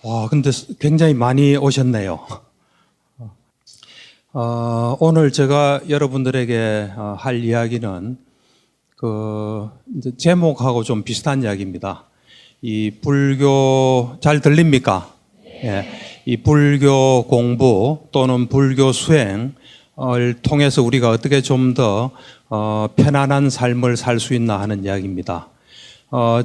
와, 근데 굉장히 많이 오셨네요. 오늘 제가 여러분들에게 할 이야기는 이제 제목하고 좀 비슷한 이야기입니다. 이 불교 잘 들립니까? 예. 이 불교 공부 또는 불교 수행을 통해서 우리가 어떻게 좀 더 편안한 삶을 살 수 있나 하는 이야기입니다.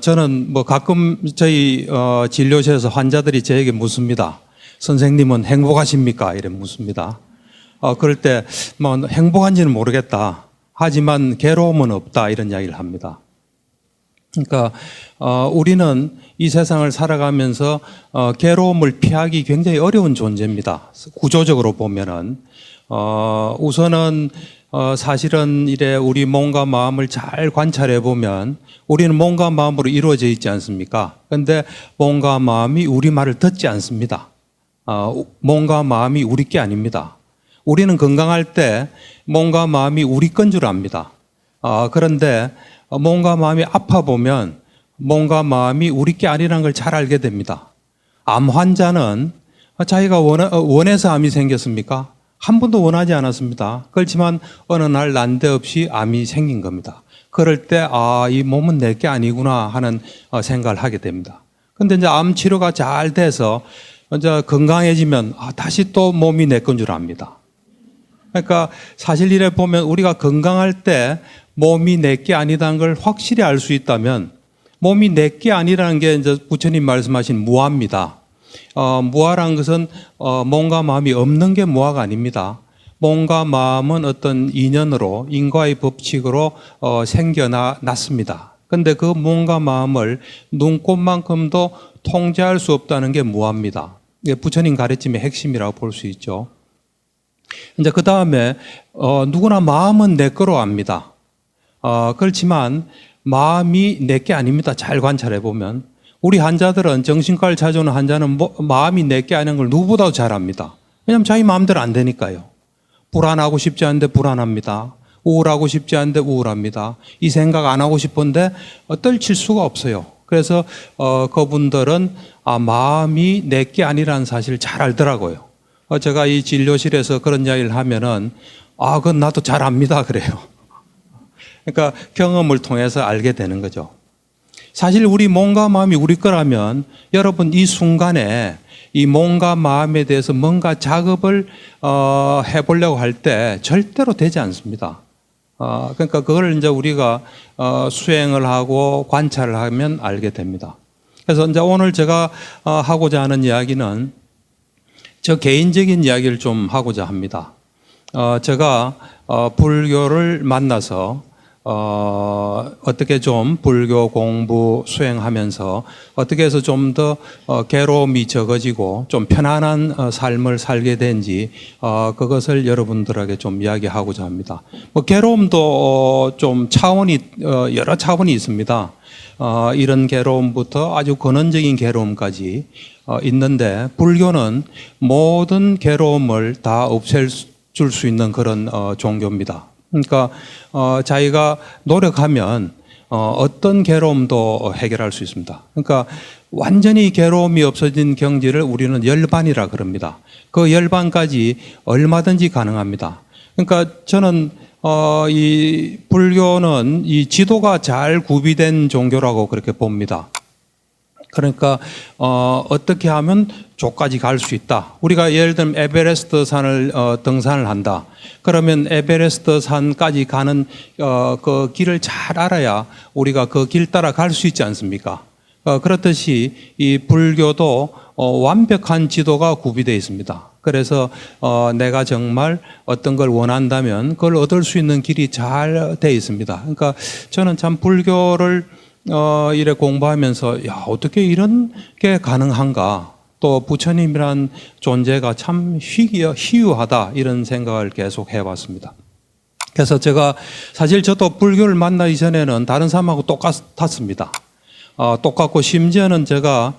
저는 뭐 가끔 저희 진료실에서 환자들이 저에게 묻습니다. 선생님은 행복하십니까? 이래 묻습니다. 그럴 때 뭐 행복한지는 모르겠다. 하지만 괴로움은 없다. 이런 이야기를 합니다. 그러니까 우리는 이 세상을 살아가면서 괴로움을 피하기 굉장히 어려운 존재입니다. 구조적으로 보면은 우선은 사실은 이래 우리 몸과 마음을 잘 관찰해 보면 우리는 몸과 마음으로 이루어져 있지 않습니까? 그런데 몸과 마음이 우리 말을 듣지 않습니다. 몸과 마음이 우리 게 아닙니다. 우리는 건강할 때 몸과 마음이 우리 건 줄 압니다. 그런데 몸과 마음이 아파 보면 몸과 마음이 우리 게 아니라는 걸 잘 알게 됩니다. 암 환자는 자기가 원해서 암이 생겼습니까? 한 번도 원하지 않았습니다. 그렇지만 어느 날 난데없이 암이 생긴 겁니다. 그럴 때 이 몸은 내 게 아니구나 하는 생각을 하게 됩니다. 그런데 이제 암 치료가 잘 돼서 이제 건강해지면 다시 또 몸이 내 건 줄 압니다. 그러니까 사실 이래 보면 우리가 건강할 때 몸이 내 게 아니다는 걸 확실히 알 수 있다면 몸이 내 게 아니라는 게 이제 부처님 말씀하신 무아입니다. 무아라는 것은 몸과 마음이 없는 게 무아가 아닙니다. 몸과 마음은 어떤 인연으로 인과의 법칙으로 생겨났습니다. 그런데 그 몸과 마음을 눈꽃만큼도 통제할 수 없다는 게 무아입니다. 이게 부처님 가르침의 핵심이라고 볼 수 있죠. 이제 그 다음에 누구나 마음은 내 거로 압니다. 그렇지만 마음이 내 게 아닙니다. 잘 관찰해 보면 우리 환자들은 정신과를 찾아오는 환자는 마음이 내 게 아닌 걸 누구보다도 잘 압니다. 왜냐하면 자기 마음대로 안 되니까요. 불안하고 싶지 않은데 불안합니다. 우울하고 싶지 않은데 우울합니다. 이 생각 안 하고 싶은데 떨칠 수가 없어요. 그래서 그분들은 마음이 내 게 아니라는 사실을 잘 알더라고요. 제가 이 진료실에서 그런 이야기를 하면은 그건 나도 잘 압니다 그래요. 그러니까 경험을 통해서 알게 되는 거죠. 사실 우리 몸과 마음이 우리 거라면 여러분 이 순간에 이 몸과 마음에 대해서 뭔가 작업을 해보려고 할 때 절대로 되지 않습니다. 그러니까 그걸 이제 우리가 수행을 하고 관찰을 하면 알게 됩니다. 그래서 이제 오늘 제가 하고자 하는 이야기는 저 개인적인 이야기를 좀 하고자 합니다. 제가 불교를 만나서 어떻게 좀 불교 공부 수행하면서 어떻게 해서 좀 더 괴로움이 적어지고 좀 편안한 삶을 살게 된지 그것을 여러분들에게 좀 이야기하고자 합니다. 뭐 괴로움도 좀 여러 차원이 있습니다. 이런 괴로움부터 아주 근원적인 괴로움까지 있는데 불교는 모든 괴로움을 다 없앨 줄 수 있는 그런 종교입니다. 그러니까 자기가 노력하면 어떤 괴로움도 해결할 수 있습니다. 그러니까 완전히 괴로움이 없어진 경지를 우리는 열반이라 그럽니다. 그 열반까지 얼마든지 가능합니다. 그러니까 저는 이 불교는 이 지도가 잘 구비된 종교라고 그렇게 봅니다. 그러니까 어떻게 하면 조까지 갈 수 있다. 우리가 예를 들면 에베레스트 산을 등산을 한다. 그러면 에베레스트 산까지 가는 그 길을 잘 알아야 우리가 그 길 따라 갈 수 있지 않습니까? 그렇듯이 이 불교도 완벽한 지도가 구비되어 있습니다. 그래서 내가 정말 어떤 걸 원한다면 그걸 얻을 수 있는 길이 잘 되어 있습니다. 그러니까 저는 참 불교를 이래 공부하면서 어떻게 이런 게 가능한가, 또 부처님이란 존재가 참 희유하다 이런 생각을 계속 해왔습니다. 그래서 제가 사실 저도 불교를 만나기 전에는 다른 사람하고 똑같았습니다. 똑같고 심지어는 제가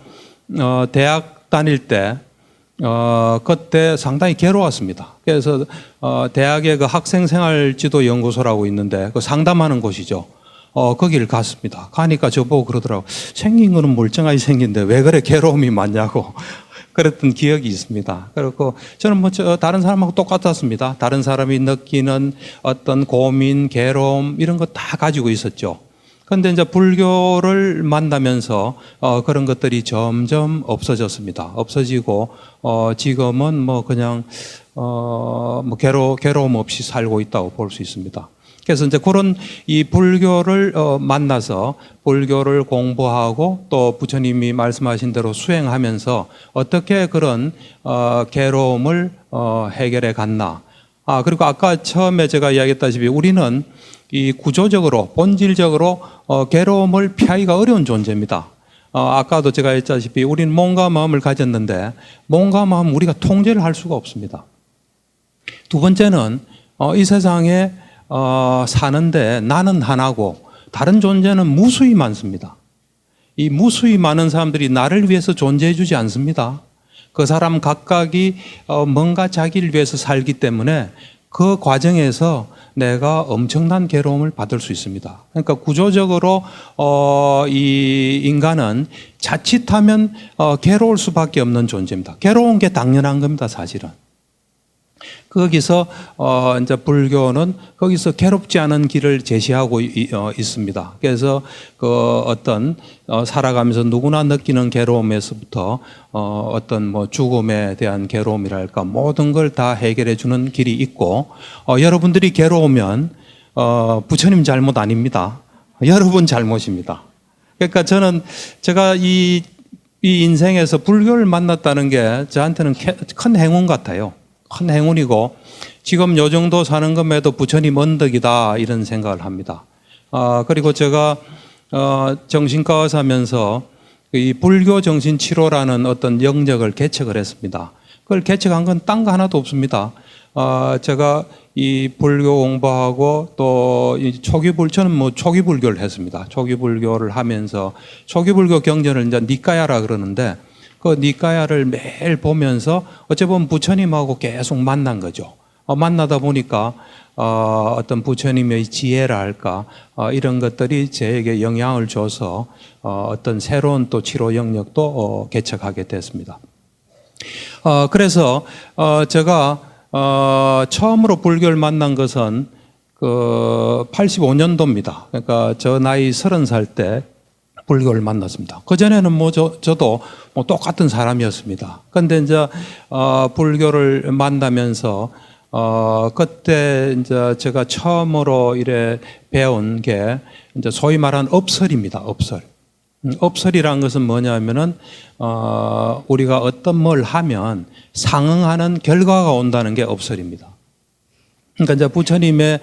대학 다닐 때 그때 상당히 괴로웠습니다. 그래서 대학에 그 학생생활지도연구소라고 있는데 그 상담하는 곳이죠. 거기를 갔습니다. 가니까 저보고 그러더라고. 생긴 거는 멀쩡하게 생긴데 왜 그래 괴로움이 많냐고. 그랬던 기억이 있습니다. 그리고 저는 다른 사람하고 똑같았습니다. 다른 사람이 느끼는 어떤 고민, 괴로움 이런 거 다 가지고 있었죠. 그런데 이제 불교를 만나면서 그런 것들이 점점 없어졌습니다. 없어지고 지금은 뭐 그냥 뭐 괴로움 없이 살고 있다고 볼 수 있습니다. 그래서 이제 그런 이 불교를 만나서 불교를 공부하고 또 부처님이 말씀하신 대로 수행하면서 어떻게 그런 괴로움을 해결해 갔나. 그리고 아까 처음에 제가 이야기했다시피 우리는 이 구조적으로 본질적으로 괴로움을 피하기가 어려운 존재입니다. 아까도 제가 했다시피 우리는 몸과 마음을 가졌는데 몸과 마음 우리가 통제를 할 수가 없습니다. 두 번째는 이 세상에 사는데 나는 하나고 다른 존재는 무수히 많습니다. 이 무수히 많은 사람들이 나를 위해서 존재해 주지 않습니다. 그 사람 각각이 뭔가 자기를 위해서 살기 때문에 그 과정에서 내가 엄청난 괴로움을 받을 수 있습니다. 그러니까 구조적으로 이 인간은 자칫하면 괴로울 수밖에 없는 존재입니다. 괴로운 게 당연한 겁니다, 사실은. 거기서 이제 불교는 거기서 괴롭지 않은 길을 제시하고 있습니다. 그래서 그 어떤 살아가면서 누구나 느끼는 괴로움에서부터 어떤 뭐 죽음에 대한 괴로움이랄까 모든 걸 다 해결해 주는 길이 있고 여러분들이 괴로우면 부처님 잘못 아닙니다. 여러분 잘못입니다. 그러니까 제가 이 인생에서 불교를 만났다는 게 저한테는 큰 행운 같아요. 큰 행운이고 지금 요 정도 사는 것에도 부처님 언덕이다 이런 생각을 합니다. 그리고 제가 정신과 의사면서 이 불교 정신치료라는 어떤 영역을 개척을 했습니다. 그걸 개척한 건 딴 거 하나도 없습니다. 제가 이 불교 공부하고 또 저는 뭐 초기 불교를 했습니다. 초기 불교를 하면서 초기 불교 경전을 이제 니까야라 그러는데 그 니까야를 매일 보면서 어찌 보면 부처님하고 계속 만난 거죠. 만나다 보니까 어떤 부처님의 지혜라 할까 이런 것들이 저에게 영향을 줘서 어떤 새로운 또 치료 영역도 개척하게 됐습니다. 그래서 제가 처음으로 불교를 만난 것은 그 85년도입니다. 그러니까 저 나이 30살 때 불교를 만났습니다. 그전에는 뭐 저도 뭐 똑같은 사람이었습니다. 그런데 이제 불교를 만나면서 그때 이제 제가 처음으로 이래 배운 게 이제 소위 말하는 업설입니다. 업설. 업설이라는 것은 뭐냐면은 우리가 어떤 뭘 하면 상응하는 결과가 온다는 게 업설입니다. 그러니까 이제 부처님의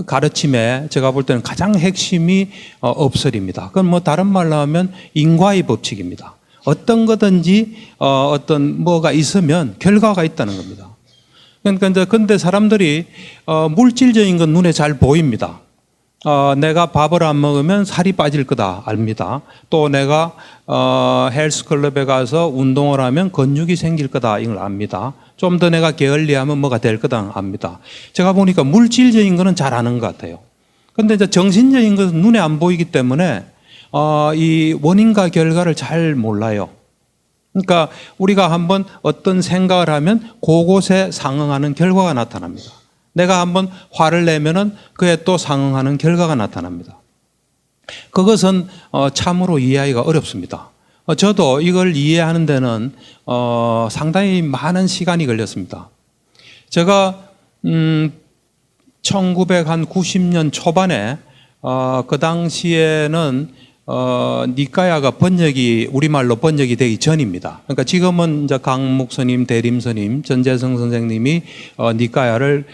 가르침에 제가 볼 때는 가장 핵심이 업설입니다. 그건 뭐 다른 말로 하면 인과의 법칙입니다. 어떤 거든지 어떤 뭐가 있으면 결과가 있다는 겁니다. 그러니까 이제 근데 사람들이 물질적인 건 눈에 잘 보입니다. 내가 밥을 안 먹으면 살이 빠질 거다 압니다. 또 내가 헬스클럽에 가서 운동을 하면 근육이 생길 거다 이걸 압니다. 좀 더 내가 게을리하면 뭐가 될 거다 압니다. 제가 보니까 물질적인 거는 잘 아는 것 같아요. 그런데 이제 정신적인 것은 눈에 안 보이기 때문에 이 원인과 결과를 잘 몰라요. 그러니까 우리가 한번 어떤 생각을 하면 그곳에 상응하는 결과가 나타납니다. 내가 한번 화를 내면은 그에 또 상응하는 결과가 나타납니다. 그것은 참으로 이해하기가 어렵습니다. 저도 이걸 이해하는 데는 상당히 많은 시간이 걸렸습니다. 제가 1990년 초반에 그 당시에는 니까야가 우리말로 번역이 되기 전입니다. 그러니까 지금은 이제 강목스님, 대림스님, 전재성 선생님이 니까야를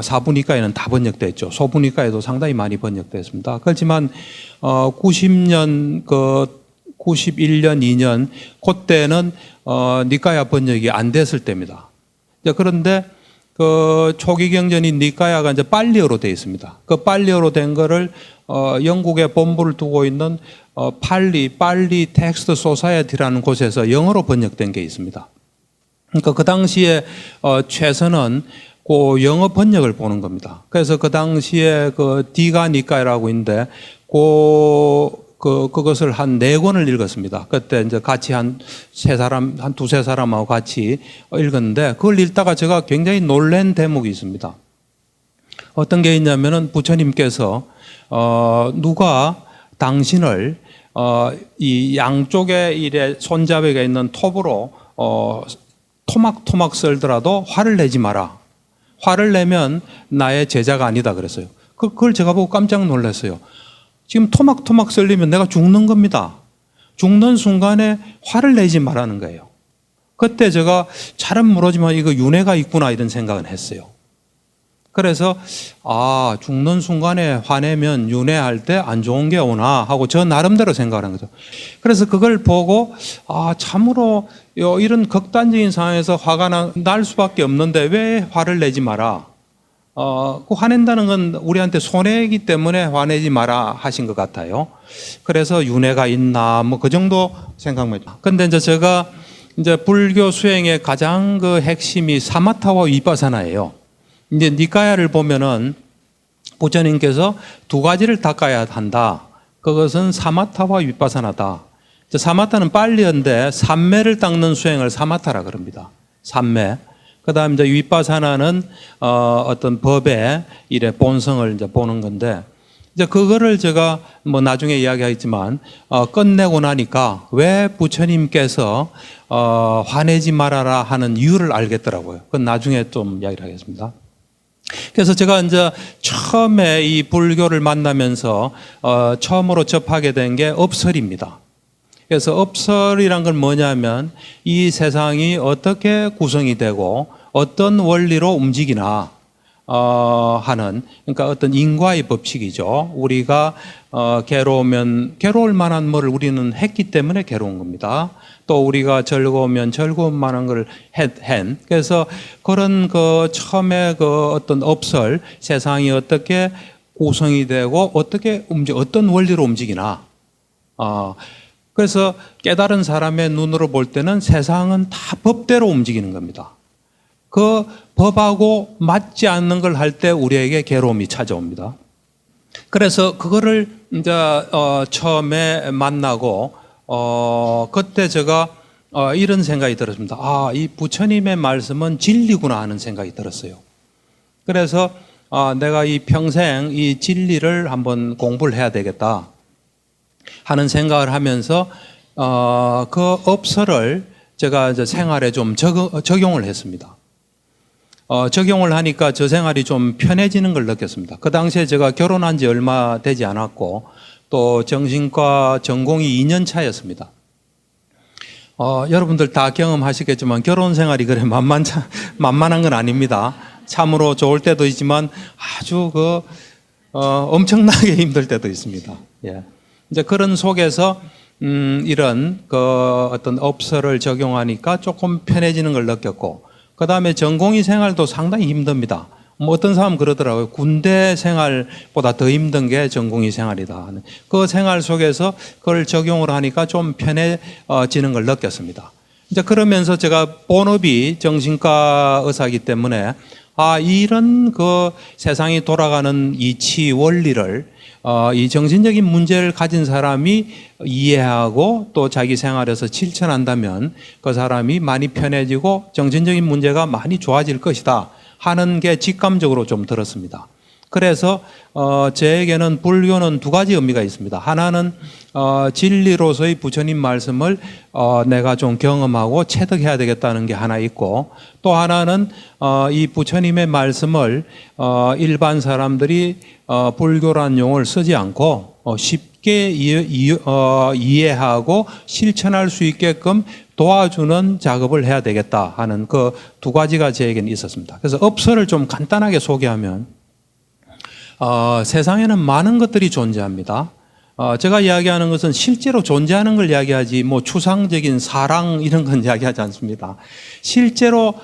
사부니까에는 다 번역됐죠. 소부니까에도 상당히 많이 번역됐습니다. 그렇지만 90년 91년, 2년 그때는 니까야 번역이 안 됐을 때입니다. 그런데 그 초기 경전인 니까야가 이제 빨리어로 되어 있습니다. 그 빨리어로 된 거를 영국에 본부를 두고 있는 빨리 텍스트 소사이어티라는 곳에서 영어로 번역된 게 있습니다. 그러니까 그 당시에 최선은 그 영어 번역을 보는 겁니다. 그래서 그 당시에 그 디가 니까야라고 있는데 그 그것을 한 4권을 읽었습니다. 그때 이제 같이 한 두세 사람하고 같이 읽었는데 그걸 읽다가 제가 굉장히 놀란 대목이 있습니다. 어떤 게 있냐면은 부처님께서, 누가 당신을, 이 양쪽에 이래 손잡이가 있는 톱으로, 토막토막 썰더라도 화를 내지 마라. 화를 내면 나의 제자가 아니다 그랬어요. 그걸 제가 보고 깜짝 놀랐어요. 지금 토막토막 썰리면 내가 죽는 겁니다. 죽는 순간에 화를 내지 말라는 거예요. 그때 제가 잘은 모르지만 이거 윤회가 있구나 이런 생각은 했어요. 그래서 죽는 순간에 화내면 윤회할 때 안 좋은 게 오나 하고 저 나름대로 생각하는 거죠. 그래서 그걸 보고 참으로 이런 극단적인 상황에서 화가 날 수밖에 없는데 왜 화를 내지 마라. 그 화낸다는 건 우리한테 손해이기 때문에 화내지 마라 하신 것 같아요. 그래서 윤회가 있나 뭐 그 정도 생각만. 근데 이제 제가 이제 불교 수행의 가장 그 핵심이 사마타와 위파사나예요. 이제 니까야를 보면은 부처님께서 2가지를 닦아야 한다. 그것은 사마타와 위파사나다. 사마타는 빨리인데 삼매를 닦는 수행을 사마타라 그럽니다. 삼매. 그다음 이제 위파사나는 어떤 법의 이래 본성을 이제 보는 건데 이제 그거를 제가 뭐 나중에 이야기하겠지만 끝내고 나니까 왜 부처님께서 화내지 말아라 하는 이유를 알겠더라고요. 그건 나중에 좀 이야기를 하겠습니다. 그래서 제가 이제 처음에 이 불교를 만나면서 처음으로 접하게 된 게 업설입니다. 그래서 업설이란 건 뭐냐면 이 세상이 어떻게 구성이 되고 어떤 원리로 움직이나 하는, 그러니까 어떤 인과의 법칙이죠. 우리가 괴로울 만한 뭐를 우리는 했기 때문에 괴로운 겁니다. 또 우리가 즐거우면 즐거울 만한 걸 한. 그래서 그런 처음에 어떤 업설, 세상이 어떻게 구성이 되고 어떤 원리로 움직이나. 그래서 깨달은 사람의 눈으로 볼 때는 세상은 다 법대로 움직이는 겁니다. 그 법하고 맞지 않는 걸 할 때 우리에게 괴로움이 찾아옵니다. 그래서 그거를 이제 처음에 만나고 그때 제가 이런 생각이 들었습니다. 이 부처님의 말씀은 진리구나 하는 생각이 들었어요. 그래서 내가 이 평생 이 진리를 한번 공부를 해야 되겠다 하는 생각을 하면서 그 업설을 제가 이제 생활에 좀 적용을 했습니다. 적용을 하니까 저 생활이 좀 편해지는 걸 느꼈습니다. 그 당시에 제가 결혼한 지 얼마 되지 않았고 또 정신과 전공이 2년 차였습니다. 여러분들 다 경험하시겠지만 결혼 생활이 그래 만만한 건 아닙니다. 참으로 좋을 때도 있지만 아주 엄청나게 힘들 때도 있습니다. 예. 이제 그런 속에서 이런 어떤 업설을 적용하니까 조금 편해지는 걸 느꼈고, 그 다음에 전공의 생활도 상당히 힘듭니다. 뭐 어떤 사람은 그러더라고요. 군대 생활보다 더 힘든 게 전공의 생활이다. 그 생활 속에서 그걸 적용을 하니까 좀 편해지는 걸 느꼈습니다. 이제 그러면서 제가 본업이 정신과 의사이기 때문에 이런 세상이 돌아가는 이치 원리를 이 정신적인 문제를 가진 사람이 이해하고 또 자기 생활에서 실천한다면 그 사람이 많이 편해지고 정신적인 문제가 많이 좋아질 것이다 하는 게 직감적으로 좀 들었습니다. 그래서 저에게는 불교는 2가지 의미가 있습니다. 하나는 진리로서의 부처님 말씀을 내가 좀 경험하고 체득해야 되겠다는 게 하나 있고, 또 하나는 이 부처님의 말씀을 일반 사람들이 불교란 용어를 쓰지 않고 쉽게 이해하고 실천할 수 있게끔 도와주는 작업을 해야 되겠다 하는 그 2가지가 저에게는 있었습니다. 그래서 업설을 좀 간단하게 소개하면 세상에는 많은 것들이 존재합니다. 제가 이야기하는 것은 실제로 존재하는 걸 이야기하지 뭐 추상적인 사랑 이런 건 이야기하지 않습니다. 실제로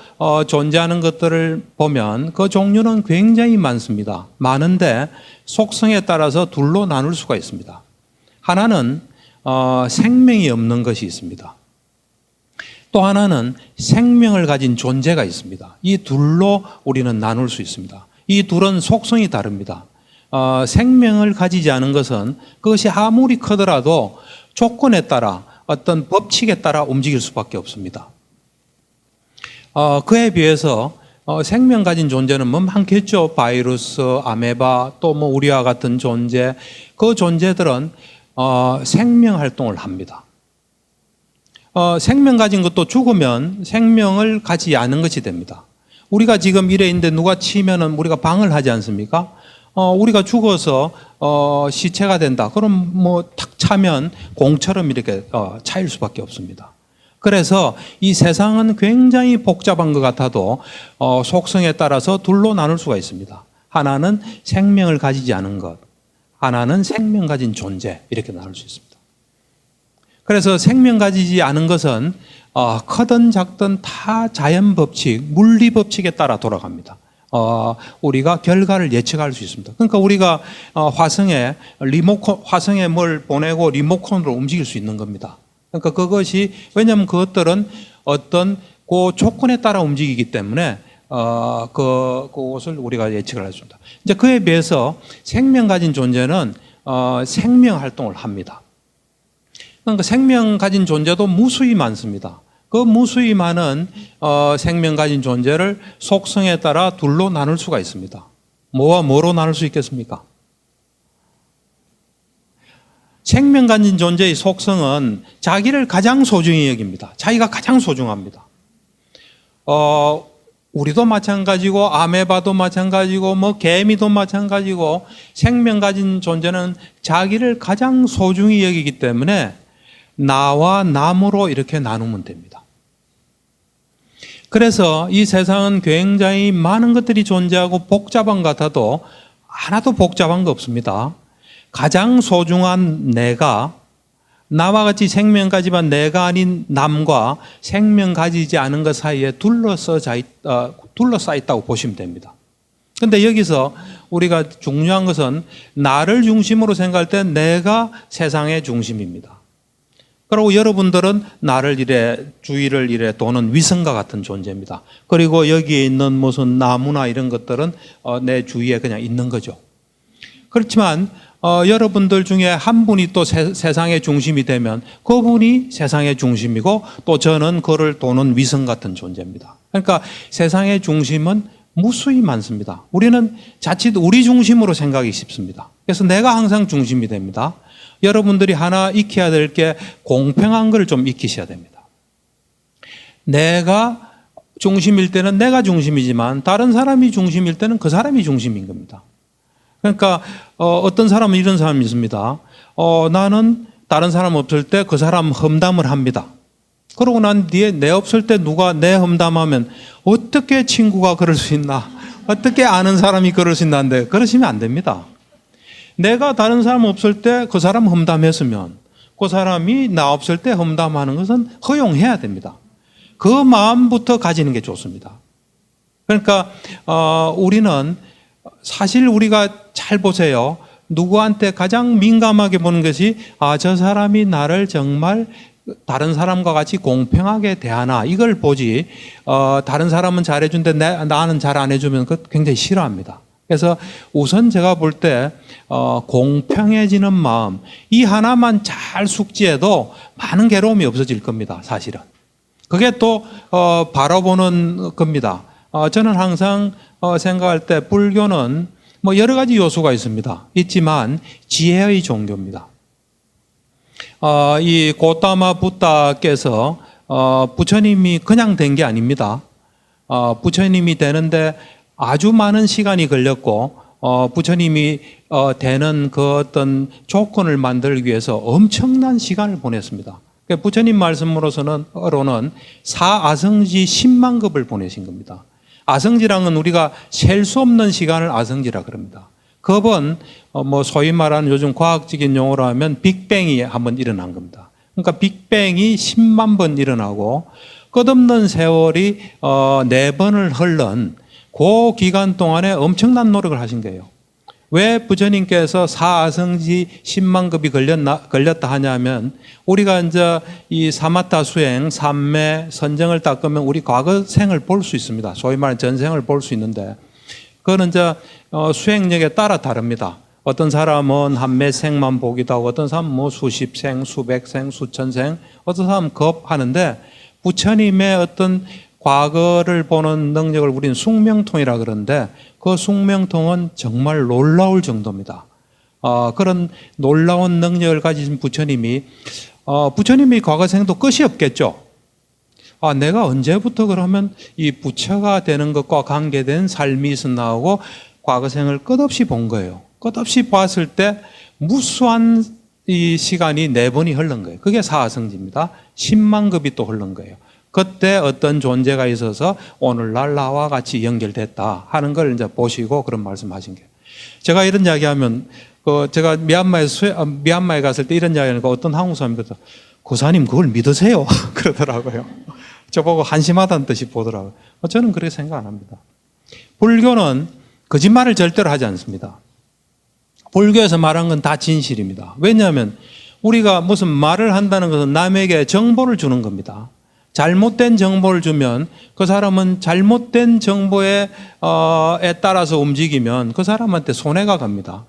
존재하는 것들을 보면 그 종류는 굉장히 많습니다. 많은데 속성에 따라서 둘로 나눌 수가 있습니다. 하나는 생명이 없는 것이 있습니다. 또 하나는 생명을 가진 존재가 있습니다. 이 둘로 우리는 나눌 수 있습니다. 이 둘은 속성이 다릅니다. 생명을 가지지 않은 것은 그것이 아무리 크더라도 조건에 따라 어떤 법칙에 따라 움직일 수밖에 없습니다. 그에 비해서 생명 가진 존재는 뭐 많겠죠. 바이러스, 아메바, 또 뭐 우리와 같은 존재, 그 존재들은 생명 활동을 합니다. 생명 가진 것도 죽으면 생명을 가지지 않은 것이 됩니다. 우리가 지금 이래 있는데 누가 치면은 우리가 방을 하지 않습니까? 우리가 죽어서 시체가 된다. 그럼 뭐 탁 차면 공처럼 이렇게 차일 수밖에 없습니다. 그래서 이 세상은 굉장히 복잡한 것 같아도 속성에 따라서 둘로 나눌 수가 있습니다. 하나는 생명을 가지지 않은 것, 하나는 생명 가진 존재, 이렇게 나눌 수 있습니다. 그래서 생명 가지지 않은 것은 크든 작든 다 자연 법칙, 물리 법칙에 따라 돌아갑니다. 우리가 결과를 예측할 수 있습니다. 그러니까 우리가 화성에 뭘 보내고 리모컨으로 움직일 수 있는 겁니다. 그러니까 그것이, 왜냐하면 그것들은 어떤 그 조건에 따라 움직이기 때문에 그것을 우리가 예측을 할 수 있습니다. 이제 그에 비해서 생명 가진 존재는 생명 활동을 합니다. 그러니까 생명 가진 존재도 무수히 많습니다. 그 무수히 많은 생명 가진 존재를 속성에 따라 둘로 나눌 수가 있습니다. 뭐와 뭐로 나눌 수 있겠습니까? 생명 가진 존재의 속성은 자기를 가장 소중히 여깁니다. 자기가 가장 소중합니다. 우리도 마찬가지고 아메바도 마찬가지고 뭐 개미도 마찬가지고 생명 가진 존재는 자기를 가장 소중히 여기기 때문에 나와 남으로 이렇게 나누면 됩니다. 그래서 이 세상은 굉장히 많은 것들이 존재하고 복잡한 것 같아도 하나도 복잡한 거 없습니다. 가장 소중한 내가, 나와 같이 생명 가지만 내가 아닌 남과 생명 가지지 않은 것 사이에 둘러싸여 있다고 보시면 됩니다. 그런데 여기서 우리가 중요한 것은 나를 중심으로 생각할 때 내가 세상의 중심입니다. 그리고 여러분들은 나를 주위를 도는 위성과 같은 존재입니다. 그리고 여기에 있는 무슨 나무나 이런 것들은 내 주위에 그냥 있는 거죠. 그렇지만 여러분들 중에 한 분이 또 세상의 중심이 되면 그분이 세상의 중심이고 또 저는 그를 도는 위성 같은 존재입니다. 그러니까 세상의 중심은 무수히 많습니다. 우리는 자칫 우리 중심으로 생각이 쉽습니다. 그래서 내가 항상 중심이 됩니다. 여러분들이 하나 익혀야 될 게 공평한 걸 좀 익히셔야 됩니다. 내가 중심일 때는 내가 중심이지만 다른 사람이 중심일 때는 그 사람이 중심인 겁니다. 그러니까 어떤 사람은 이런 사람이 있습니다. 나는 다른 사람 없을 때 그 사람 험담을 합니다. 그러고 난 뒤에 내 없을 때 누가 내 험담하면 어떻게 친구가 그럴 수 있나? 어떻게 아는 사람이 그럴 수 있나는데 그러시면 안 됩니다. 내가 다른 사람 없을 때 그 사람 험담했으면 그 사람이 나 없을 때 험담하는 것은 허용해야 됩니다. 그 마음부터 가지는 게 좋습니다. 그러니까 우리는 사실 우리가 잘 보세요. 누구한테 가장 민감하게 보는 것이 저 사람이 나를 정말 다른 사람과 같이 공평하게 대하나 이걸 보지 다른 사람은 잘해준데 나는 잘 안 해주면 그것 굉장히 싫어합니다. 그래서 우선 제가 볼 때 공평해지는 마음 이 하나만 잘 숙지해도 많은 괴로움이 없어질 겁니다. 사실은 그게 또 바라보는 겁니다. 저는 항상 생각할 때 불교는 뭐 여러 가지 요소가 있지만 지혜의 종교입니다. 이 고타마 부다께서 부처님이 그냥 된 게 아닙니다. 부처님이 되는데 아주 많은 시간이 걸렸고 부처님이 되는 그 어떤 조건을 만들기 위해서 엄청난 시간을 보냈습니다. 부처님 말씀으로는 사아성지 10만 급을 보내신 겁니다. 아성지랑은 우리가 셀 수 없는 시간을 아성지라 그럽니다. 급은 뭐 소위 말하는 요즘 과학적인 용어로 하면 빅뱅이 한번 일어난 겁니다. 그러니까 빅뱅이 10만 번 일어나고 끝없는 세월이 4번을 흘른 그 기간 동안에 엄청난 노력을 하신 거예요. 왜 부처님께서 사아성지 10만 급이 걸렸다 하냐면 우리가 이제 이 사마타 수행, 삼매, 선정을 닦으면 우리 과거 생을 볼 수 있습니다. 소위 말하는 전생을 볼 수 있는데 그거는 이제 수행력에 따라 다릅니다. 어떤 사람은 한 몇 생만 보기도 하고 어떤 사람은 뭐 수십 생, 수백 생, 수천 생, 어떤 사람은 겁하는데 부처님의 어떤 과거를 보는 능력을 우리는 숙명통이라 그러는데 그 숙명통은 정말 놀라울 정도입니다. 그런 놀라운 능력을 가지신 부처님이 과거 생도 끝이 없겠죠. 내가 언제부터 그러면 이 부처가 되는 것과 관계된 삶이 있었나하고 과거 생을 끝없이 본 거예요. 끝없이 봤을 때 무수한 이 시간이 4번이 흐른 거예요. 그게 사하성지입니다. 10만 급이 또 흐른 거예요. 그때 어떤 존재가 있어서 오늘날 나와 같이 연결됐다 하는 걸 이제 보시고 그런 말씀하신 거예요. 제가 이런 이야기하면 제가 미얀마에 갔을 때 이런 이야기하니까 어떤 한국 사람이 그러더라고요. 고사님 그걸 믿으세요? 그러더라고요. 저보고 한심하다는 뜻이 보더라고요. 저는 그렇게 생각 안 합니다. 불교는 거짓말을 절대로 하지 않습니다. 불교에서 말한 건 다 진실입니다. 왜냐하면 우리가 무슨 말을 한다는 것은 남에게 정보를 주는 겁니다. 잘못된 정보를 주면 그 사람은 잘못된 정보에 따라서 움직이면 그 사람한테 손해가 갑니다.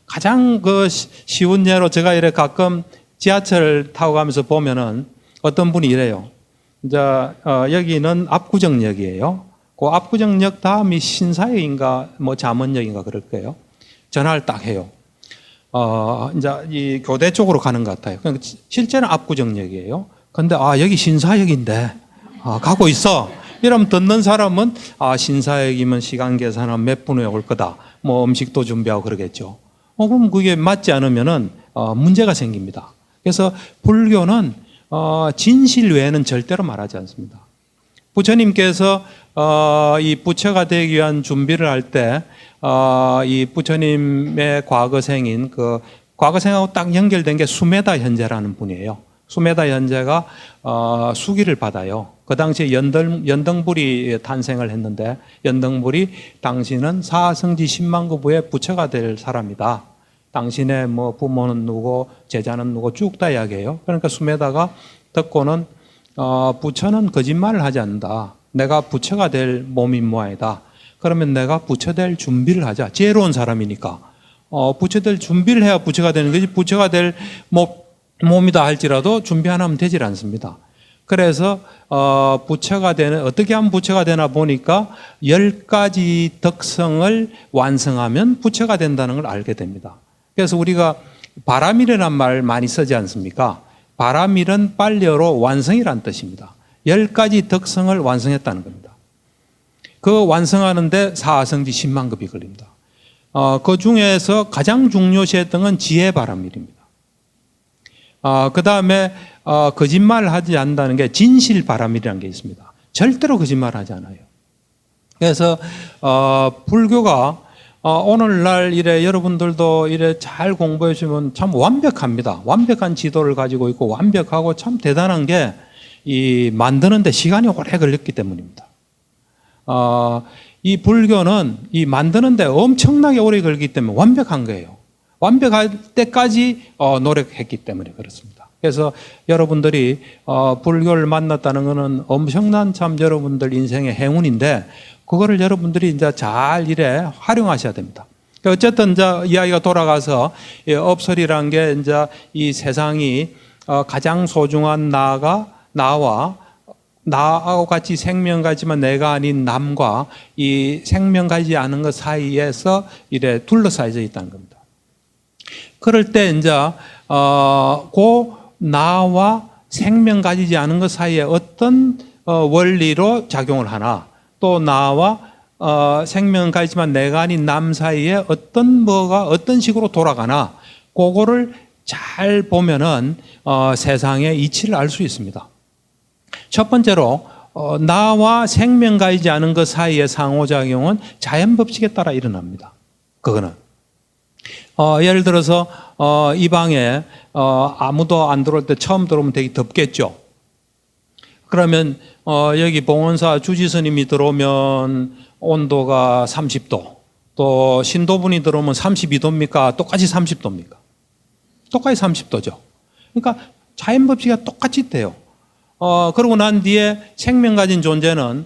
가장 쉬운 예로 제가 이렇게 가끔 지하철 타고 가면서 보면은 어떤 분이 이래요. 이제 여기는 압구정역이에요. 그 압구정역 다음이 신사역인가 뭐 잠원역인가 그럴 거예요. 전화를 딱 해요. 이제 이 교대 쪽으로 가는 것 같아요. 그러니까 실제는 압구정역이에요. 근데 여기 신사역인데 가고 있어. 이러면 듣는 사람은 신사역이면 시간 계산하면 몇 분 후에 올 거다. 뭐 음식도 준비하고 그러겠죠. 그럼 그게 맞지 않으면은 문제가 생깁니다. 그래서 불교는 진실 외에는 절대로 말하지 않습니다. 부처님께서 이 부처가 되기 위한 준비를 할 때 이 부처님의 과거생인 과거생하고 딱 연결된 게 수메다 현재라는 분이에요. 수메다 현재가 수기를 받아요. 그 당시에 연등불이 탄생을 했는데 연등불이 당신은 사성지 10만 급의 부처가 될 사람이다. 당신의 뭐 부모는 누구, 제자는 누구 쭉 다 이야기해요. 그러니까 수메다가 듣고는 부처는 거짓말을 하지 않는다. 내가 부처가 될 몸인 모양이다. 그러면 내가 부처 될 준비를 하자. 지혜로운 사람이니까. 부처 될 준비를 해야 부처가 되는 거지. 부처가 될 몸이다 할지라도 준비 안 하면 되질 않습니다. 그래서 부처가 되는, 어떻게 하면 부처가 되나 보니까 10가지 덕성을 완성하면 부처가 된다는 걸 알게 됩니다. 그래서 우리가 바람일이라는 말 많이 쓰지 않습니까? 바람일은 빨리어로 완성이라는 뜻입니다. 10가지 덕성을 완성했다는 겁니다. 그 완성하는데 사하성지 10만 급이 걸립니다. 그 중에서 가장 중요시했던 건 지혜바람일입니다. 그 다음에 거짓말을 하지 않는다는 게 진실바람일이라는 게 있습니다. 절대로 거짓말하지 않아요. 그래서 불교가 오늘날 이래 여러분들도 이래 잘 공부해 주시면 참 완벽합니다. 완벽한 지도를 가지고 있고 완벽하고 참 대단한 게 이 만드는데 시간이 오래 걸렸기 때문입니다. 이 불교는 이 만드는데 엄청나게 오래 걸리기 때문에 완벽한 거예요. 완벽할 때까지 노력했기 때문에 그렇습니다. 그래서 여러분들이 불교를 만났다는 것은 엄청난 참 여러분들 인생의 행운인데 그거를 여러분들이 이제 잘 이래 활용하셔야 됩니다. 어쨌든 이제 이야기가 돌아가서 업설이란 게 이제 이 세상이 가장 소중한 나와 나하고 같이 생명 가지만 내가 아닌 남과 이 생명 가지지 않은 것 사이에서 이래 둘러싸여져 있다는 겁니다. 그럴 때 이제 그 나와 생명 가지지 않은 것 사이에 어떤 원리로 작용을 하나 또 나와 생명 가지지만 내가 아닌 남 사이에 어떤 식으로 돌아가나 그거를 잘 보면은 세상의 이치를 알 수 있습니다. 첫 번째로 나와 생명 가지지 않은 것 사이의 상호작용은 자연법칙에 따라 일어납니다. 그거는 예를 들어서 이 방에 아무도 안 들어올 때 처음 들어오면 되게 덥겠죠. 그러면 여기 봉원사 주지스님이 들어오면 온도가 30도, 또 신도분이 들어오면 32도입니까? 똑같이 30도입니까? 똑같이 30도죠. 그러니까 자연법칙이 똑같이 돼요. 그러고 난 뒤에 생명 가진 존재는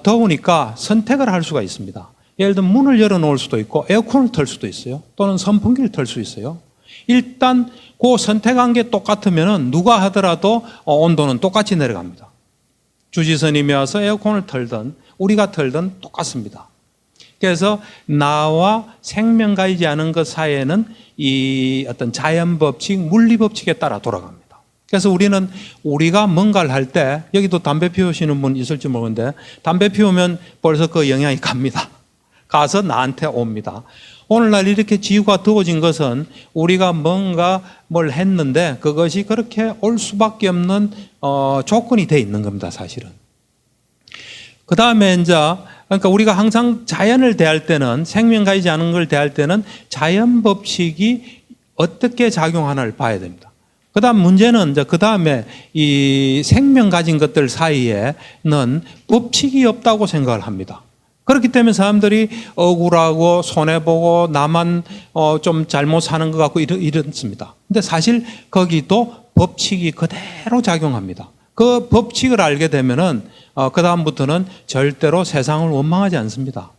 더우니까 선택을 할 수가 있습니다. 예를 들면 문을 열어놓을 수도 있고 에어컨을 틀 수도 있어요. 또는 선풍기를 틀 수 있어요. 일단 그 선택한 게 똑같으면 누가 하더라도 온도는 똑같이 내려갑니다. 주지스님이 와서 에어컨을 틀든 우리가 틀든 똑같습니다. 그래서 나와 생명가이지 않은 것 사이에는 이 어떤 자연법칙, 물리법칙에 따라 돌아갑니다. 그래서 우리가 뭔가를 할 때, 여기도 담배 피우시는 분 있을지 모르는데, 담배 피우면 벌써 그 영향이 갑니다. 가서 나한테 옵니다. 오늘날 이렇게 지구가 더워진 것은 우리가 뭔가 뭘 했는데 그것이 그렇게 올 수밖에 없는 조건이 돼 있는 겁니다, 사실은. 그 다음에 이제 그러니까 우리가 항상 자연을 대할 때는, 생명 가지지 않은 걸 대할 때는 자연 법칙이 어떻게 작용하나를 봐야 됩니다. 그 다음 문제는 이제 그 다음에 이 생명 가진 것들 사이에는 법칙이 없다고 생각을 합니다. 그렇기 때문에 사람들이 억울하고 손해보고 나만 좀 잘못 사는 것 같고 이렇습니다. 근데 사실 거기도 법칙이 그대로 작용합니다. 그 법칙을 알게 되면은 그 다음부터는 절대로 세상을 원망하지 않습니다.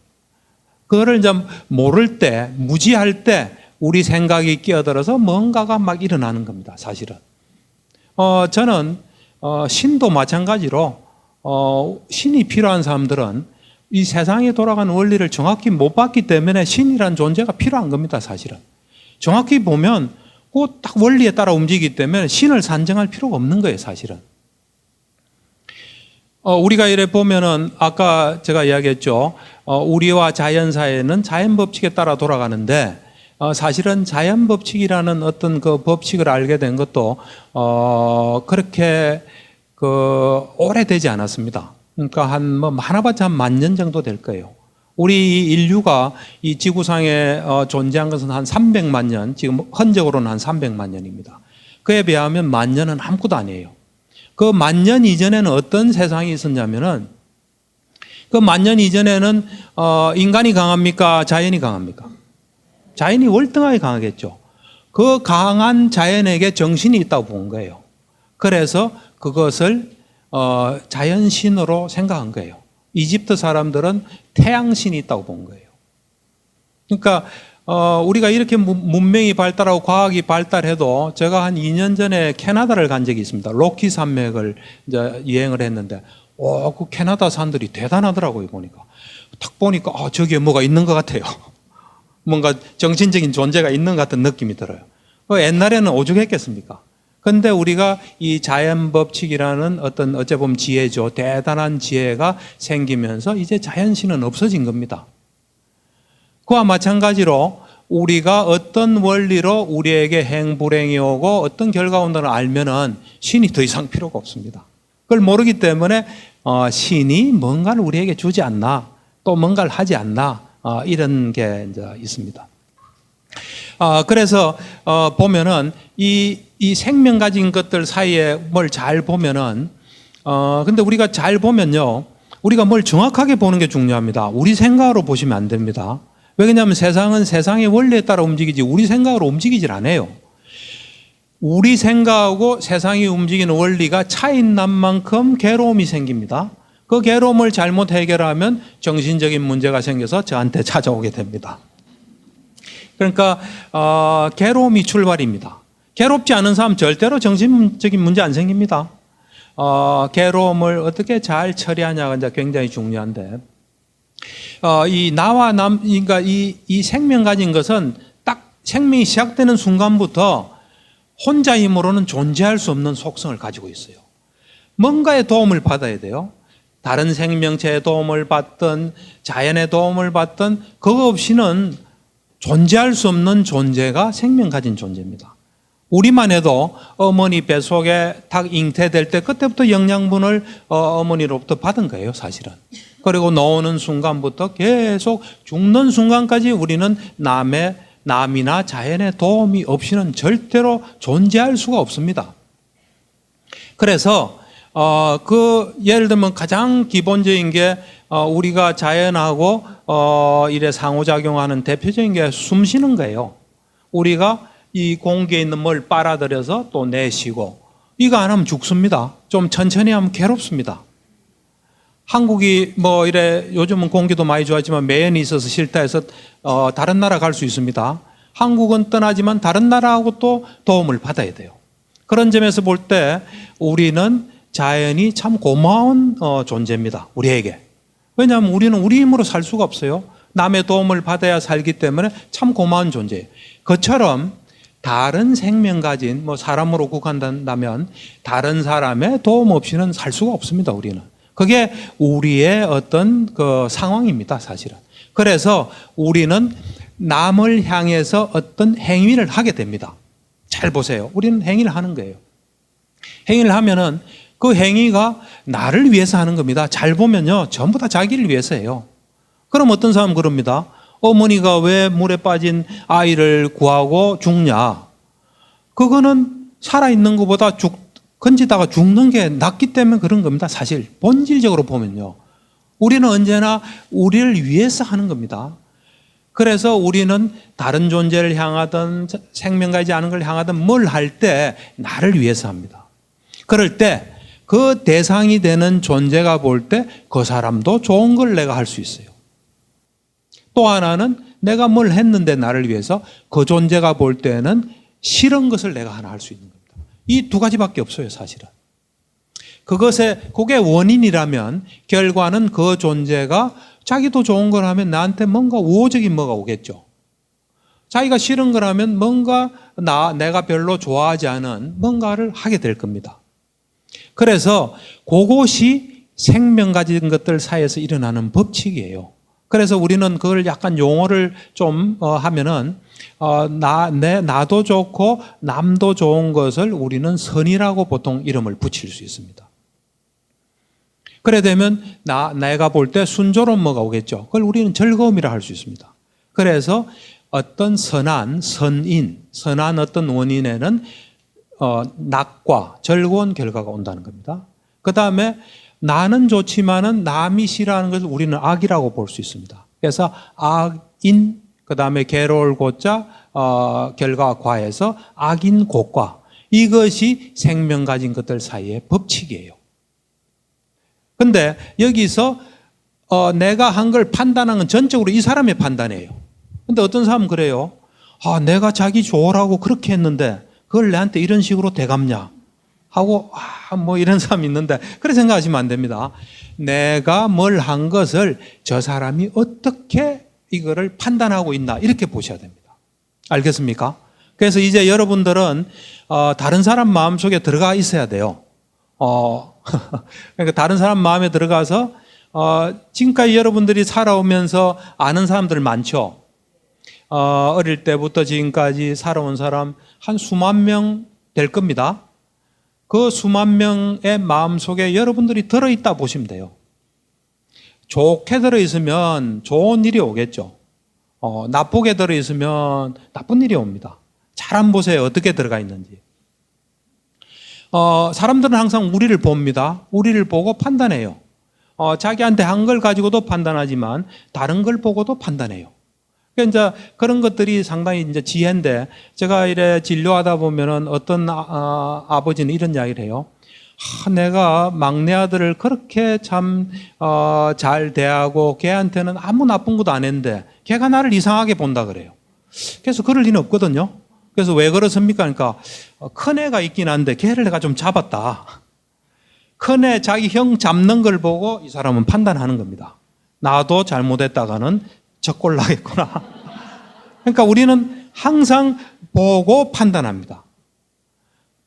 그거를 이제 모를 때, 무지할 때 우리 생각이 끼어들어서 뭔가가 막 일어나는 겁니다, 사실은. 저는 신도 마찬가지로 신이 필요한 사람들은 이 세상에 돌아가는 원리를 정확히 못 봤기 때문에 신이라는 존재가 필요한 겁니다, 사실은. 정확히 보면 그 딱 원리에 따라 움직이기 때문에 신을 산정할 필요가 없는 거예요, 사실은. 우리가 이래 보면은 아까 제가 이야기했죠. 우리와 자연 사이에는 자연 법칙에 따라 돌아가는데 사실은 자연 법칙이라는 어떤 그 법칙을 알게 된 것도 그렇게 오래되지 않았습니다. 그러니까 하나봤자 한 10,000년 정도 될 거예요. 우리 인류가 이 지구상에 존재한 것은 한 300만 년, 지금 흔적으로는 한 300만 년입니다. 그에 비하면 10,000년은 아무것도 아니에요. 그 10,000년 이전에는 어떤 세상이 있었냐면은 그 10,000년 이전에는 인간이 강합니까? 자연이 강합니까? 자연이 월등하게 강하겠죠. 그 강한 자연에게 정신이 있다고 본 거예요. 그래서 그것을 자연신으로 생각한 거예요. 이집트 사람들은 태양신이 있다고 본 거예요. 그러니까 우리가 이렇게 문명이 발달하고 과학이 발달해도 제가 한 2년 전에 캐나다를 간 적이 있습니다. 로키 산맥을 이제 여행을 했는데 그 캐나다 산들이 대단하더라고요, 보니까. 딱 보니까 저기에 뭐가 있는 것 같아요. 뭔가 정신적인 존재가 있는 것 같은 느낌이 들어요. 옛날에는 오죽했겠습니까? 그런데 우리가 이 자연 법칙이라는 어째 보면 지혜죠. 대단한 지혜가 생기면서 이제 자연신은 없어진 겁니다. 그와 마찬가지로 우리가 어떤 원리로 우리에게 행불행이 오고 어떤 결과 온다는 알면은 신이 더 이상 필요가 없습니다. 그걸 모르기 때문에 신이 뭔가를 우리에게 주지 않나, 또 뭔가를 하지 않나, 이런 게 이제 있습니다. 그래서 보면은 이 생명 가진 것들 사이에 뭘 잘 보면은 근데 우리가 잘 보면요, 우리가 뭘 정확하게 보는 게 중요합니다. 우리 생각으로 보시면 안 됩니다. 왜냐하면 세상은 세상의 원리에 따라 움직이지 우리 생각으로 움직이질 않아요. 우리 생각하고 세상이 움직이는 원리가 차이 난 만큼 괴로움이 생깁니다. 그 괴로움을 잘못 해결하면 정신적인 문제가 생겨서 저한테 찾아오게 됩니다. 그러니까 괴로움이 출발입니다. 괴롭지 않은 사람 절대로 정신적인 문제 안 생깁니다. 괴로움을 어떻게 잘 처리하냐가 이제 굉장히 중요한데, 그러니까 이 생명 가진 것은 딱 생명이 시작되는 순간부터 혼자 힘으로는 존재할 수 없는 속성을 가지고 있어요. 뭔가의 도움을 받아야 돼요. 다른 생명체의 도움을 받든 자연의 도움을 받든 그거 없이는 존재할 수 없는 존재가 생명 가진 존재입니다. 우리만 해도 어머니 뱃속에 딱 잉태될 때 그때부터 영양분을 어머니로부터 받은 거예요, 사실은. 그리고 나오는 순간부터 계속 죽는 순간까지 우리는 남이나 자연의 도움이 없이는 절대로 존재할 수가 없습니다. 그래서 예를 들면 가장 기본적인 게 우리가 자연하고 이래 상호작용하는 대표적인 게 숨 쉬는 거예요. 우리가 이 공기에 있는 뭘 빨아들여서 또 내쉬고, 이거 안 하면 죽습니다. 좀 천천히 하면 괴롭습니다. 한국이 뭐 이래 요즘은 공기도 많이 좋아지만 매연이 있어서 싫다 해서 다른 나라 갈 수 있습니다. 한국은 떠나지만 다른 나라하고 또 도움을 받아야 돼요. 그런 점에서 볼 때 우리는 자연이 참 고마운 존재입니다. 우리에게. 왜냐하면 우리는 우리 힘으로 살 수가 없어요. 남의 도움을 받아야 살기 때문에 참 고마운 존재예요. 그처럼 다른 생명 가진 뭐 사람으로 국한된다면 다른 사람의 도움 없이는 살 수가 없습니다. 우리는. 그게 우리의 어떤 그 상황입니다. 사실은. 그래서 우리는 남을 향해서 어떤 행위를 하게 됩니다. 잘 보세요. 우리는 행위를 하는 거예요. 행위를 하면은 그 행위가 나를 위해서 하는 겁니다. 잘 보면요. 전부 다 자기를 위해서 해요. 그럼 어떤 사람은 그럽니다. 어머니가 왜 물에 빠진 아이를 구하고 죽냐? 그거는 살아있는 것보다 건지다가 죽는 게 낫기 때문에 그런 겁니다. 사실 본질적으로 보면요. 우리는 언제나 우리를 위해서 하는 겁니다. 그래서 우리는 다른 존재를 향하든 생명가지 않은 걸 향하든 뭘 할 때 나를 위해서 합니다. 그럴 때 그 대상이 되는 존재가 볼 때 그 사람도 좋은 걸 내가 할 수 있어요. 또 하나는 내가 뭘 했는데 나를 위해서 그 존재가 볼 때는 싫은 것을 내가 하나 할 수 있는 겁니다. 이 두 가지밖에 없어요, 사실은. 그게 원인이라면 결과는 그 존재가 자기도 좋은 걸 하면 나한테 뭔가 우호적인 뭐가 오겠죠. 자기가 싫은 걸 하면 뭔가 내가 별로 좋아하지 않은 뭔가를 하게 될 겁니다. 그래서 그것이 생명 가진 것들 사이에서 일어나는 법칙이에요. 그래서 우리는 그걸 약간 용어를 좀 하면은 나도 좋고 남도 좋은 것을 우리는 선이라고 보통 이름을 붙일 수 있습니다. 그래 되면 내가 볼 때 순조로운 뭐가 오겠죠. 그걸 우리는 즐거움이라 할 수 있습니다. 그래서 어떤 선한 어떤 원인에는 낙과 즐거운 결과가 온다는 겁니다. 그 다음에 나는 좋지만은 남이 싫어하는 것을 우리는 악이라고 볼 수 있습니다. 그래서 악인, 그 다음에 괴로울 고자, 결과 과에서 악인 고과. 이것이 생명 가진 것들 사이의 법칙이에요. 근데 여기서 내가 한 걸 판단하는 건 전적으로 이 사람의 판단이에요. 근데 어떤 사람은 그래요. 내가 자기 좋으라고 그렇게 했는데 그걸 내한테 이런 식으로 대갚냐 하고 뭐 이런 사람이 있는데 그렇게 생각하시면 안 됩니다. 내가 뭘 한 것을 저 사람이 어떻게 이거를 판단하고 있나 이렇게 보셔야 됩니다. 알겠습니까? 그래서 이제 여러분들은 다른 사람 마음속에 들어가 있어야 돼요. 그러니까 다른 사람 마음에 들어가서 지금까지 여러분들이 살아오면서 아는 사람들 많죠. 어릴 때부터 지금까지 살아온 사람 한 수만 명 될 겁니다. 그 수만 명의 마음속에 여러분들이 들어있다 보시면 돼요. 좋게 들어있으면 좋은 일이 오겠죠. 나쁘게 들어있으면 나쁜 일이 옵니다. 잘 한번 보세요. 어떻게 들어가 있는지. 사람들은 항상 우리를 봅니다. 우리를 보고 판단해요. 자기한테 한 걸 가지고도 판단하지만 다른 걸 보고도 판단해요. 그러니까 이제 그런 것들이 상당히 이제 지혜인데 제가 이래 진료하다 보면은 어떤 아버지는 이런 이야기를 해요. 내가 막내 아들을 그렇게 참 잘 대하고 걔한테는 아무 나쁜 것도 안 했는데 걔가 나를 이상하게 본다 그래요. 그래서 그럴 리는 없거든요. 그래서 왜 그렇습니까? 그러니까 큰애가 있긴 한데 걔를 내가 좀 잡았다. 큰애 자기 형 잡는 걸 보고 이 사람은 판단하는 겁니다. 나도 잘못했다가는 적골 나겠구나. 그러니까 우리는 항상 보고 판단합니다.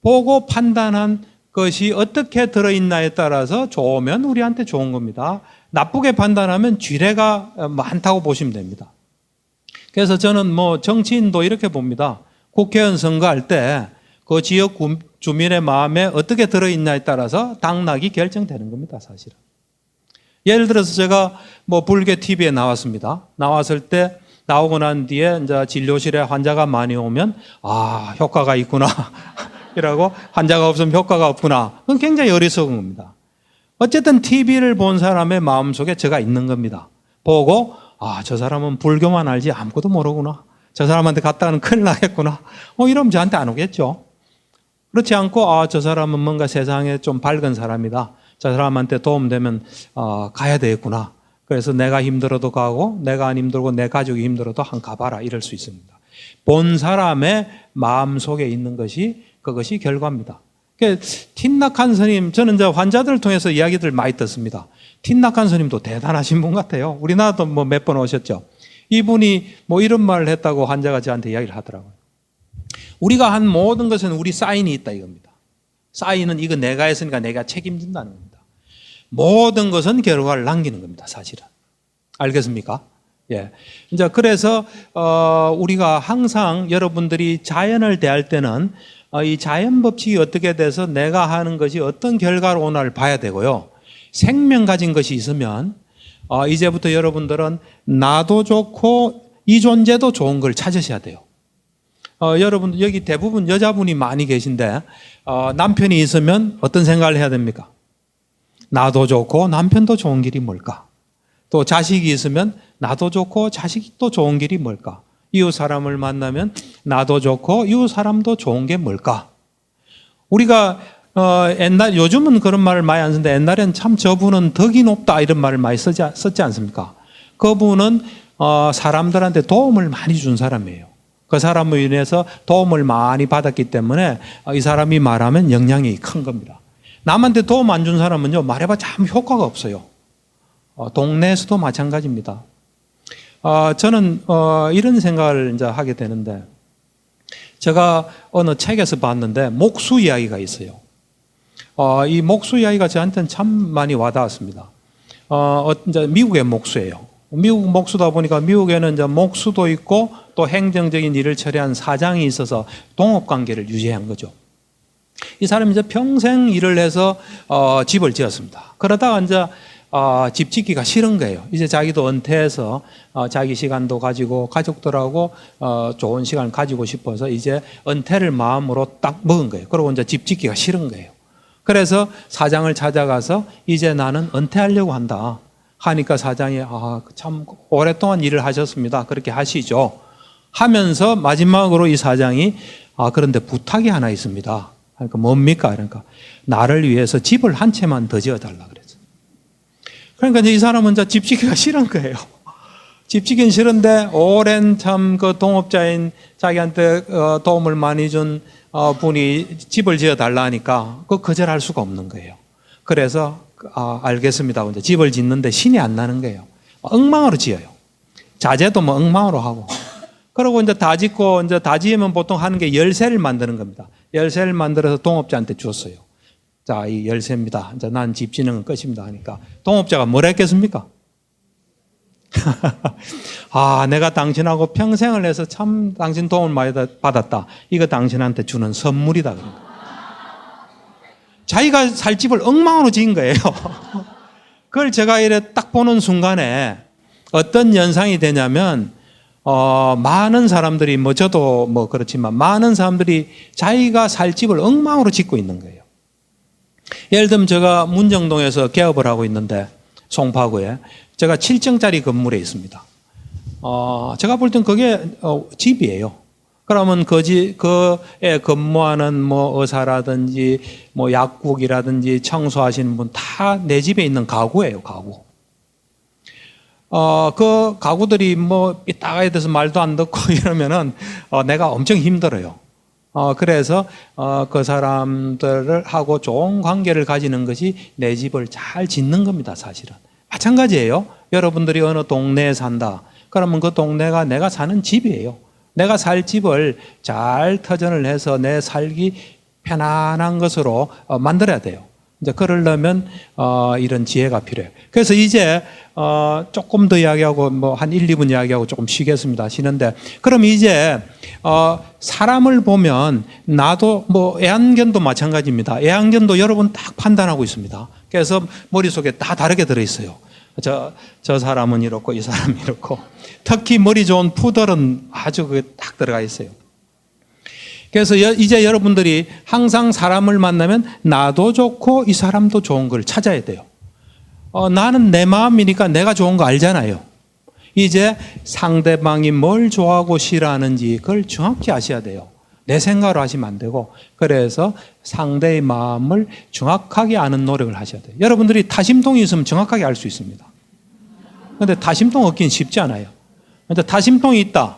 보고 판단한 것이 어떻게 들어있나에 따라서 좋으면 우리한테 좋은 겁니다. 나쁘게 판단하면 쥐레가 많다고 보시면 됩니다. 그래서 저는 뭐 정치인도 이렇게 봅니다. 국회의원 선거할 때 그 지역 주민의 마음에 어떻게 들어있냐에 따라서 당락이 결정되는 겁니다, 사실은. 예를 들어서 제가 뭐 불교 TV에 나왔습니다. 나왔을 때 나오고 난 뒤에 이제 진료실에 환자가 많이 오면 효과가 있구나. 이라고 환자가 없으면 효과가 없구나. 그건 굉장히 어리석은 겁니다. 어쨌든 TV를 본 사람의 마음속에 제가 있는 겁니다. 보고 저 사람은 불교만 알지 아무것도 모르구나. 저 사람한테 갔다가는 큰일 나겠구나. 이러면 저한테 안 오겠죠. 그렇지 않고 저 사람은 뭔가 세상에 좀 밝은 사람이다. 저 사람한테 도움되면 가야 되겠구나. 그래서 내가 힘들어도 가고 내가 안 힘들고 내 가족이 힘들어도 한 가봐라 이럴 수 있습니다. 본 사람의 마음속에 있는 것이 그것이 결과입니다. 틴낙한 스님, 저는 이제 환자들을 통해서 이야기들 많이 듣습니다. 틴낙한 스님도 대단하신 분 같아요. 우리나라도 뭐 몇 번 오셨죠. 이분이 뭐 이런 말을 했다고 환자가 저한테 이야기를 하더라고요. 우리가 한 모든 것은 우리 사인이 있다 이겁니다. 사인은 이거 내가 했으니까 내가 책임진다는 겁니다. 모든 것은 결과를 남기는 겁니다, 사실은. 알겠습니까? 예. 이제 그래서 우리가 항상 여러분들이 자연을 대할 때는 이 자연 법칙이 어떻게 돼서 내가 하는 것이 어떤 결과로 오나를 봐야 되고요. 생명 가진 것이 있으면 이제부터 여러분들은 나도 좋고 이 존재도 좋은 걸 찾으셔야 돼요. 여러분 여기 대부분 여자분이 많이 계신데 남편이 있으면 어떤 생각을 해야 됩니까? 나도 좋고 남편도 좋은 길이 뭘까? 또 자식이 있으면 나도 좋고 자식도 좋은 길이 뭘까? 이웃 사람을 만나면 나도 좋고 이웃 사람도 좋은 게 뭘까? 우리가 요즘은 그런 말을 많이 안 쓰는데 옛날엔 참 저분은 덕이 높다 이런 말을 많이 썼지 않습니까? 그분은 사람들한테 도움을 많이 준 사람이에요. 그 사람으로 인해서 도움을 많이 받았기 때문에 이 사람이 말하면 영향이 큰 겁니다. 남한테 도움 안 준 사람은요 말해봐야 참 효과가 없어요. 동네에서도 마찬가지입니다. 저는 이런 생각을 이제 하게 되는데 제가 어느 책에서 봤는데 목수 이야기가 있어요. 이 목수 이야기가 저한테는 참 많이 와닿았습니다. 이제 미국의 목수예요. 미국 목수다 보니까 미국에는 이제 목수도 있고 또 행정적인 일을 처리한 사장이 있어서 동업 관계를 유지한 거죠. 이 사람이 이제 평생 일을 해서 집을 지었습니다. 그러다가 이제 집 짓기가 싫은 거예요. 이제 자기도 은퇴해서 자기 시간도 가지고 가족들하고 좋은 시간을 가지고 싶어서 이제 은퇴를 마음으로 딱 먹은 거예요. 그리고 이제 집 짓기가 싫은 거예요. 그래서 사장을 찾아가서 이제 나는 은퇴하려고 한다 하니까 사장이 참 오랫동안 일을 하셨습니다. 그렇게 하시죠. 하면서 마지막으로 이 사장이 그런데 부탁이 하나 있습니다. 그러니까 뭡니까? 그러니까 나를 위해서 집을 한 채만 더 지어달라 그랬어요. 그러니까 이제 이 사람은 이제 집 짓기가 싫은 거예요. 집 짓기는 싫은데 오랜 참 그 동업자인 자기한테 도움을 많이 준 분이 집을 지어달라 하니까 거절할 수가 없는 거예요. 그래서 알겠습니다. 이제 집을 짓는데 신이 안 나는 거예요. 엉망으로 지어요. 자재도 뭐 엉망으로 하고. 그리고 이제 다 짓고 이제 다 지으면 보통 하는 게 열쇠를 만드는 겁니다. 열쇠를 만들어서 동업자한테 줬어요. 자, 이 열쇠입니다. 이제 난 집 짓는 건 끝입니다. 하니까 동업자가 뭐라 했겠습니까? 내가 당신하고 평생을 해서 참 당신 도움을 많이 받았다. 이거 당신한테 주는 선물이다. 자기가 살 집을 엉망으로 지은 거예요. 그걸 제가 이래 딱 보는 순간에 어떤 연상이 되냐면 많은 사람들이 저도 그렇지만 많은 사람들이 자기가 살 집을 엉망으로 짓고 있는 거예요. 예를 들면 제가 문정동에서 개업을 하고 있는데 송파구에 제가 7층짜리 건물에 있습니다. 제가 볼 땐 그게 집이에요. 그러면 그에 근무하는 의사라든지 약국이라든지 청소하시는 분 다 내 집에 있는 가구예요, 가구. 그 가구들이 삐딱하게 돼서 말도 안 듣고 이러면은 내가 엄청 힘들어요. 그래서 그 사람들을 하고 좋은 관계를 가지는 것이 내 집을 잘 짓는 겁니다, 사실은. 마찬가지예요. 여러분들이 어느 동네에 산다. 그러면 그 동네가 내가 사는 집이에요. 내가 살 집을 잘 터전을 해서 내 살기 편안한 것으로 만들어야 돼요. 이제 그러려면 이런 지혜가 필요해요. 그래서 이제 조금 더 이야기하고 한 1, 2분 이야기하고 조금 쉬겠습니다. 쉬는데 그럼 이제 사람을 보면 나도 애완견도 마찬가지입니다. 애완견도 여러분 딱 판단하고 있습니다. 그래서 머릿속에 다 다르게 들어있어요. 저 사람은 이렇고 이 사람은 이렇고 특히 머리 좋은 푸들은 아주 그게 딱 들어가 있어요. 그래서 이제 여러분들이 항상 사람을 만나면 나도 좋고 이 사람도 좋은 걸 찾아야 돼요. 나는 내 마음이니까 내가 좋은 거 알잖아요. 이제 상대방이 뭘 좋아하고 싫어하는지 그걸 정확히 아셔야 돼요. 내 생각으로 하시면 안 되고, 그래서 상대의 마음을 정확하게 아는 노력을 하셔야 돼요. 여러분들이 타심통이 있으면 정확하게 알 수 있습니다. 근데 타심통 얻기는 쉽지 않아요. 근데 타심통이 있다.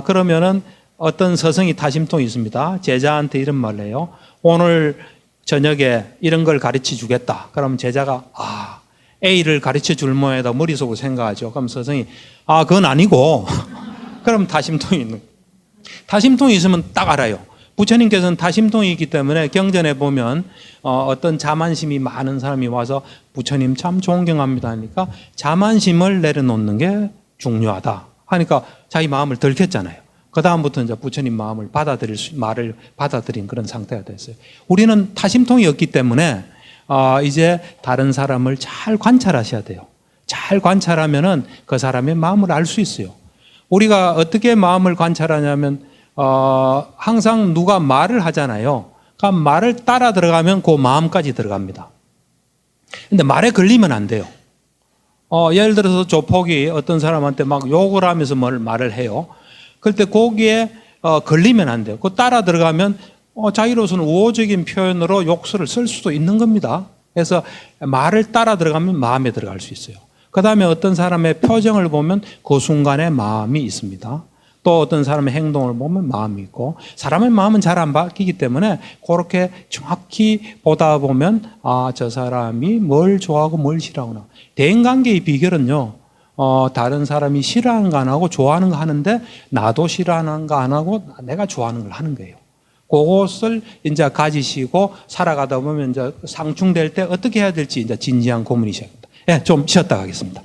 그러면은 어떤 서성이 타심통이 있습니다. 제자한테 이런 말을 해요. 오늘 저녁에 이런 걸 가르쳐 주겠다. 그러면 제자가 A를 가르쳐 줄 모양이다 머릿속으로 생각하죠. 그럼 서성이 그건 아니고 그럼 타심통이 있는 거예요. 타심통이 있으면 딱 알아요. 부처님께서는 타심통이 있기 때문에 경전에 보면 어떤 자만심이 많은 사람이 와서 부처님 참 존경합니다 하니까 자만심을 내려놓는 게 중요하다 하니까 자기 마음을 들켰잖아요. 그 다음부터 이제 부처님 마음을 말을 받아들인 그런 상태가 됐어요. 우리는 타심통이 없기 때문에 이제 다른 사람을 잘 관찰하셔야 돼요. 잘 관찰하면은 그 사람의 마음을 알 수 있어요. 우리가 어떻게 마음을 관찰하냐면 항상 누가 말을 하잖아요. 그러니까 말을 따라 들어가면 그 마음까지 들어갑니다. 근데 말에 걸리면 안 돼요. 예를 들어서 조폭이 어떤 사람한테 막 욕을 하면서 말을 해요. 그럴 때 거기에 걸리면 안 돼요. 그 따라 들어가면 자기로서는 우호적인 표현으로 욕설을 쓸 수도 있는 겁니다. 그래서 말을 따라 들어가면 마음에 들어갈 수 있어요. 그 다음에 어떤 사람의 표정을 보면 그 순간에 마음이 있습니다. 또 어떤 사람의 행동을 보면 마음이 있고, 사람의 마음은 잘 안 바뀌기 때문에 그렇게 정확히 보다 보면 저 사람이 뭘 좋아하고 뭘 싫어하구나. 대인관계의 비결은요, 다른 사람이 싫어하는 거 안 하고 좋아하는 거 하는데 나도 싫어하는 거 안 하고 내가 좋아하는 걸 하는 거예요. 그것을 이제 가지시고 살아가다 보면 이제 상충될 때 어떻게 해야 될지 이제 진지한 고민이셔야 합니다. 좀 쉬었다 가겠습니다.